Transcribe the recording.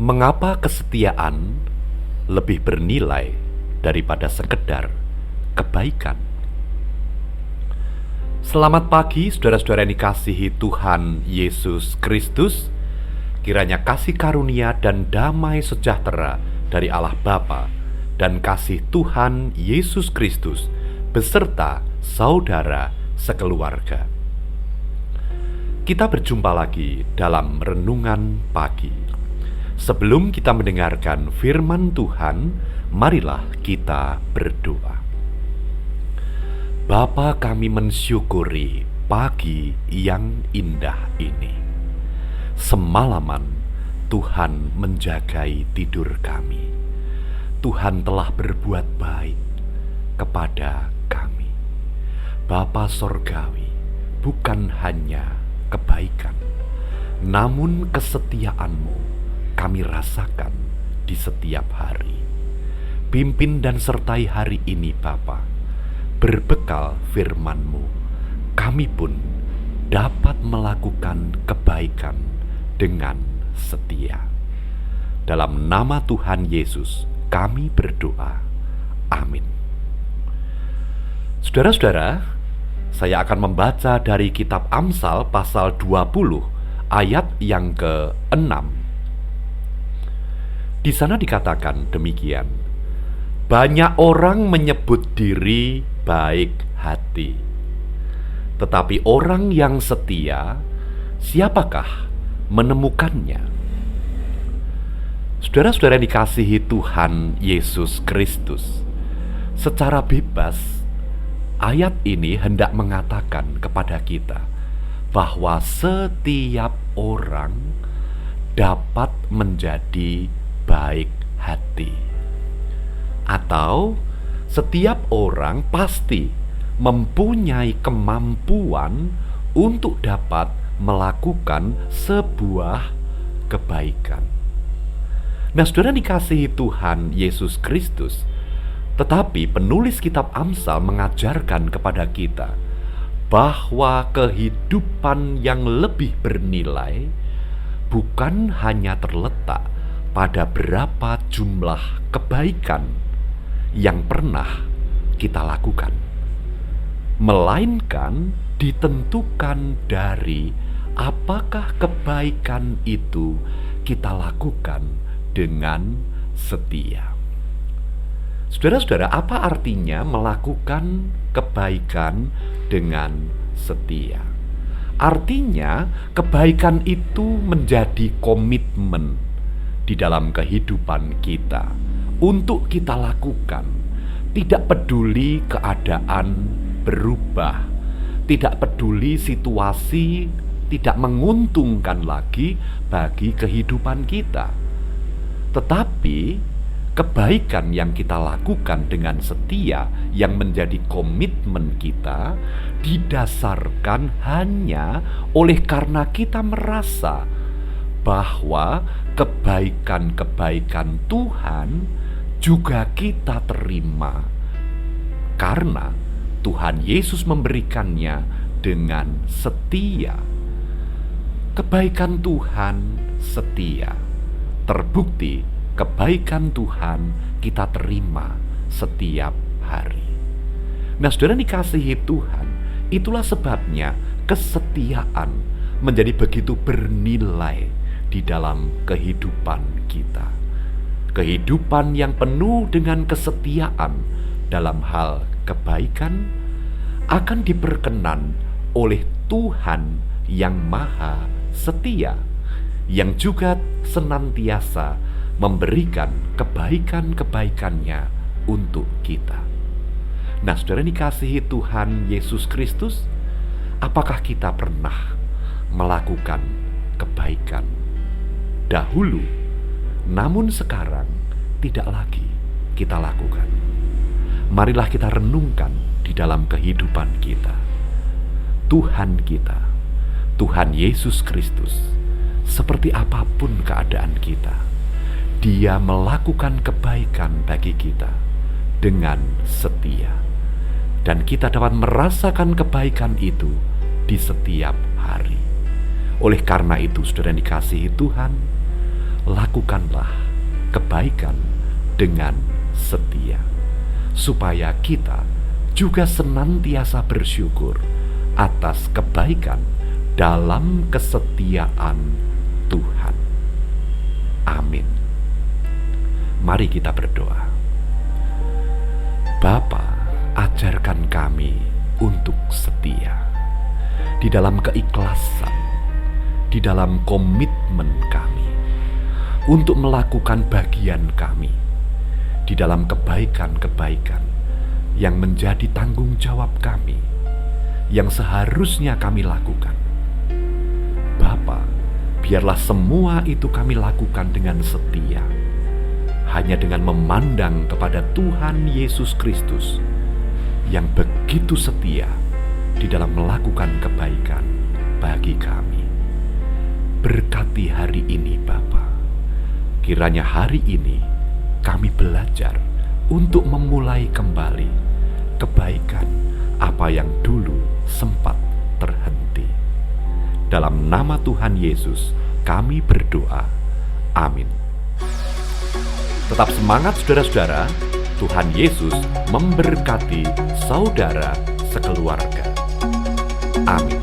Mengapa kesetiaan lebih bernilai daripada sekedar kebaikan? Selamat pagi saudara-saudara yang dikasihi Tuhan Yesus Kristus. Kiranya kasih karunia dan damai sejahtera dari Allah Bapa dan kasih Tuhan Yesus Kristus beserta saudara sekeluarga. Kita berjumpa lagi dalam renungan pagi. Sebelum kita mendengarkan firman Tuhan, marilah kita berdoa. Bapa, kami mensyukuri pagi yang indah ini. Semalaman Tuhan menjagai tidur kami. Tuhan telah berbuat baik kepada kami. Bapa Sorgawi, bukan hanya kebaikan, namun kesetiaan-Mu kami rasakan di setiap hari. Pimpin dan sertai hari ini Bapa. Berbekal firman-Mu, kami pun dapat melakukan kebaikan dengan setia. Dalam nama Tuhan Yesus kami berdoa. Amin. Saudara-saudara, saya akan membaca dari kitab Amsal pasal 20 ayat yang ke-6. Di sana dikatakan demikian: banyak orang menyebut diri baik hati, tetapi orang yang setia, siapakah menemukannya? Saudara-saudara yang dikasihi Tuhan Yesus Kristus, secara bebas ayat ini hendak mengatakan kepada kita bahwa setiap orang dapat menjadi baik hati, atau setiap orang pasti mempunyai kemampuan untuk dapat melakukan sebuah kebaikan. Nah, saudara dikasihi Tuhan Yesus Kristus, tetapi penulis kitab Amsal mengajarkan kepada kita bahwa kehidupan yang lebih bernilai bukan hanya terletak pada berapa jumlah kebaikan yang pernah kita lakukan, melainkan ditentukan dari apakah kebaikan itu kita lakukan dengan setia. Saudara-saudara, apa artinya melakukan kebaikan dengan setia? Artinya kebaikan itu menjadi komitmen di dalam kehidupan kita untuk kita lakukan, tidak peduli keadaan berubah, tidak peduli situasi tidak menguntungkan lagi bagi kehidupan kita, tetapi kebaikan yang kita lakukan dengan setia yang menjadi komitmen kita didasarkan hanya oleh karena kita merasa bahwa kebaikan-kebaikan Tuhan juga kita terima karena Tuhan Yesus memberikannya dengan setia. Kebaikan Tuhan setia. Terbukti kebaikan Tuhan kita terima setiap hari. Nah, saudara dikasihi Tuhan, itulah sebabnya kesetiaan menjadi begitu bernilai di dalam kehidupan kita. Kehidupan yang penuh dengan kesetiaan dalam hal kebaikan akan diperkenan oleh Tuhan yang Maha Setia, yang juga senantiasa memberikan kebaikan-kebaikannya untuk kita. Nah, saudara dikasihi Tuhan Yesus Kristus, apakah kita pernah melakukan kebaikan dahulu, namun sekarang tidak lagi kita lakukan? Marilah kita renungkan di dalam kehidupan kita. Tuhan kita, Tuhan Yesus Kristus, seperti apapun keadaan kita, Dia melakukan kebaikan bagi kita dengan setia. Dan kita dapat merasakan kebaikan itu di setiap hari. Oleh karena itu, saudara yang dikasihi Tuhan, lakukanlah kebaikan dengan setia, supaya kita juga senantiasa bersyukur atas kebaikan dalam kesetiaan Tuhan. Amin. Mari kita berdoa. Bapa, ajarkan kami untuk setia di dalam keikhlasan, di dalam komitmen kami untuk melakukan bagian kami di dalam kebaikan-kebaikan yang menjadi tanggung jawab kami, yang seharusnya kami lakukan. Bapa, biarlah semua itu kami lakukan dengan setia, hanya dengan memandang kepada Tuhan Yesus Kristus yang begitu setia di dalam melakukan kebaikan bagi kami. Berkati hari ini Bapa. Kiranya hari ini kami belajar untuk memulai kembali kebaikan apa yang dulu sempat terhenti. Dalam nama Tuhan Yesus kami berdoa. Amin. Tetap semangat saudara-saudara. Tuhan Yesus memberkati saudara sekeluarga. Amin.